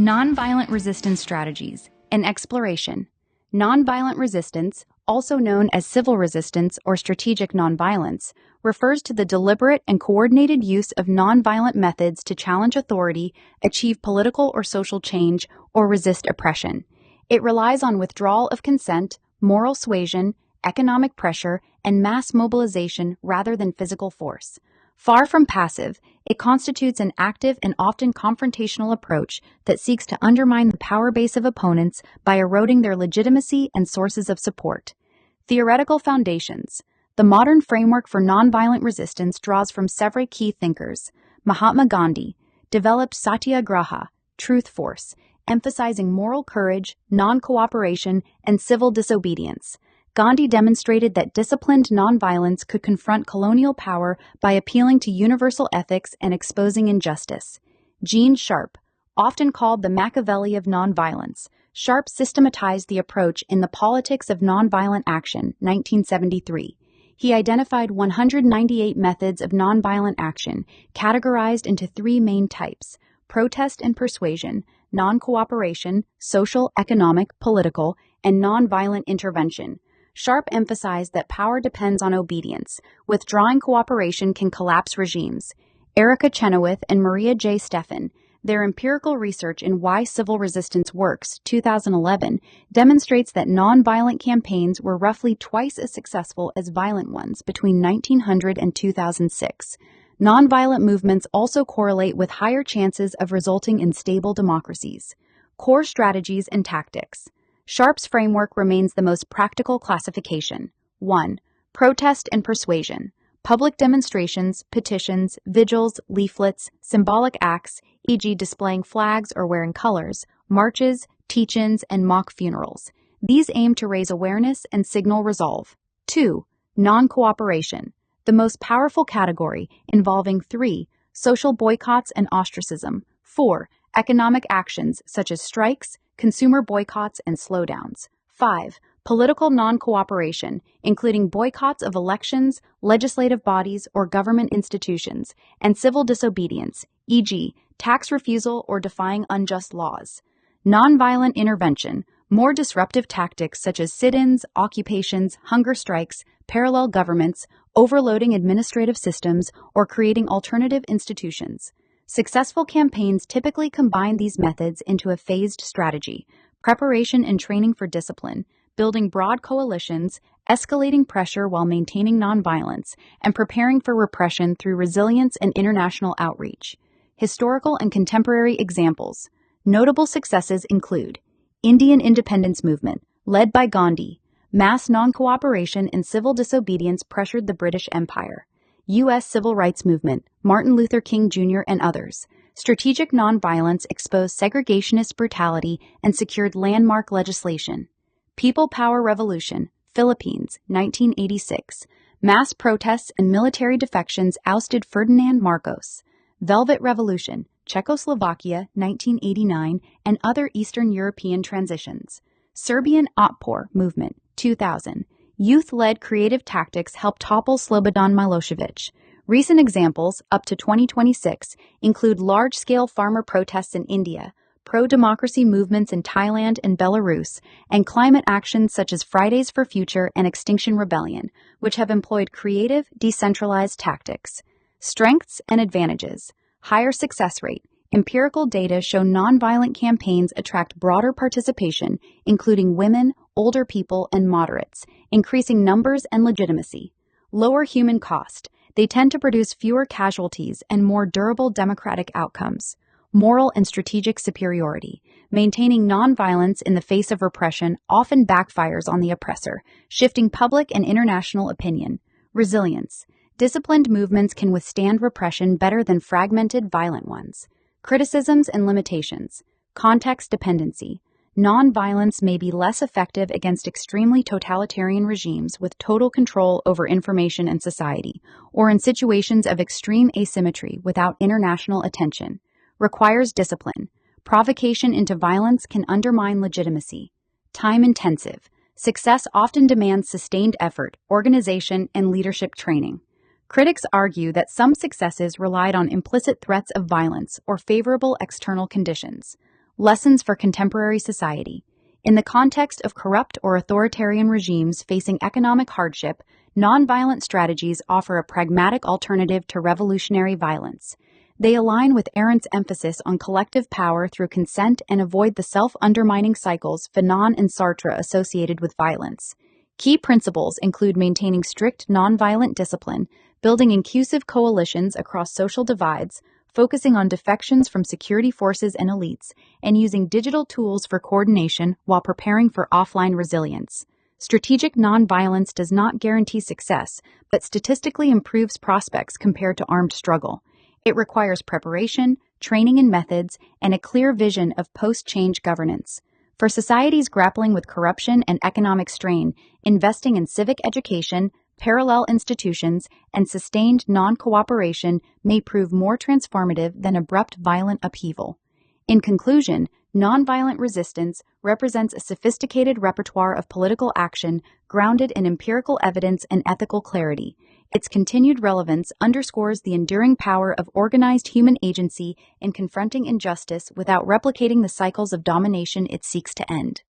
Nonviolent resistance strategies, an exploration. Nonviolent resistance, also known as civil resistance or strategic nonviolence, refers to the deliberate and coordinated use of nonviolent methods to challenge authority, achieve political or social change, or resist oppression. It relies on withdrawal of consent, moral suasion, economic pressure, and mass mobilization rather than physical force. Far from passive, it constitutes an active and often confrontational approach that seeks to undermine the power base of opponents by eroding their legitimacy and sources of support. Theoretical foundations. The modern framework for nonviolent resistance draws from several key thinkers. Mahatma Gandhi developed Satyagraha, truth force, emphasizing moral courage, non-cooperation, and civil disobedience. Gandhi demonstrated that disciplined nonviolence could confront colonial power by appealing to universal ethics and exposing injustice. Gene Sharp, often called the Machiavelli of nonviolence, Sharp systematized the approach in The Politics of Nonviolent Action, 1973. He identified 198 methods of nonviolent action, categorized into three main types: protest and persuasion, non-cooperation, social, economic, political, and nonviolent intervention. Sharp emphasized that power depends on obedience. Withdrawing cooperation can collapse regimes. Erica Chenoweth and Maria J. Steffen, their empirical research in Why Civil Resistance Works, 2011, demonstrates that nonviolent campaigns were roughly twice as successful as violent ones between 1900 and 2006. Nonviolent movements also correlate with higher chances of resulting in stable democracies. Core strategies and tactics. Sharp's framework remains the most practical classification. 1. Protest and persuasion. Public demonstrations, petitions, vigils, leaflets, symbolic acts, e.g. displaying flags or wearing colors, marches, teach-ins, and mock funerals. These aim to raise awareness and signal resolve. 2. Non-cooperation. The most powerful category, involving 3. Social boycotts and ostracism. 4. Economic actions such as strikes, consumer boycotts, and slowdowns. 5. Political non-cooperation, including boycotts of elections, legislative bodies, or government institutions, and civil disobedience, e.g., tax refusal or defying unjust laws. Nonviolent intervention, more disruptive tactics such as sit-ins, occupations, hunger strikes, parallel governments, overloading administrative systems, or creating alternative institutions. Successful campaigns typically combine these methods into a phased strategy: preparation and training for discipline, building broad coalitions, escalating pressure while maintaining nonviolence, and preparing for repression through resilience and international outreach. Historical and contemporary examples. Notable successes include Indian independence movement, led by Gandhi. Mass non-cooperation and civil disobedience pressured the British Empire. U.S. Civil Rights Movement, Martin Luther King Jr. and others. Strategic nonviolence exposed segregationist brutality and secured landmark legislation. People Power Revolution, Philippines, 1986. Mass protests and military defections ousted Ferdinand Marcos. Velvet Revolution, Czechoslovakia, 1989, and other Eastern European transitions. Serbian Otpor Movement, 2000. Youth-led creative tactics helped topple Slobodan Milosevic. Recent examples, up to 2026, include large-scale farmer protests in India, pro-democracy movements in Thailand and Belarus, and climate actions such as Fridays for Future and Extinction Rebellion, which have employed creative, decentralized tactics. Strengths and advantages. Higher success rate. Empirical data show nonviolent campaigns attract broader participation, including women, older people, and moderates, increasing numbers and legitimacy. Lower human cost. They tend to produce fewer casualties and more durable democratic outcomes. Moral and strategic superiority. Maintaining nonviolence in the face of repression often backfires on the oppressor, shifting public and international opinion. Resilience. Disciplined movements can withstand repression better than fragmented, violent ones. Criticisms and limitations. Context dependency. Nonviolence may be less effective against extremely totalitarian regimes with total control over information and society, or in situations of extreme asymmetry without international attention. Requires discipline. Provocation into violence can undermine legitimacy. Time-intensive. Success often demands sustained effort, organization, and leadership training. Critics argue that some successes relied on implicit threats of violence or favorable external conditions. Lessons for contemporary society. In the context of corrupt or authoritarian regimes facing economic hardship, nonviolent strategies offer a pragmatic alternative to revolutionary violence. They align with Arendt's emphasis on collective power through consent and avoid the self-undermining cycles Fanon and Sartre associated with violence. Key principles include maintaining strict nonviolent discipline, building inclusive coalitions across social divides, focusing on defections from security forces and elites, and using digital tools for coordination while preparing for offline resilience. Strategic nonviolence does not guarantee success, but statistically improves prospects compared to armed struggle. It requires preparation, training in methods, and a clear vision of post-change governance. For societies grappling with corruption and economic strain, investing in civic education, parallel institutions, and sustained non-cooperation may prove more transformative than abrupt violent upheaval. In conclusion, nonviolent resistance represents a sophisticated repertoire of political action grounded in empirical evidence and ethical clarity. Its continued relevance underscores the enduring power of organized human agency in confronting injustice without replicating the cycles of domination it seeks to end.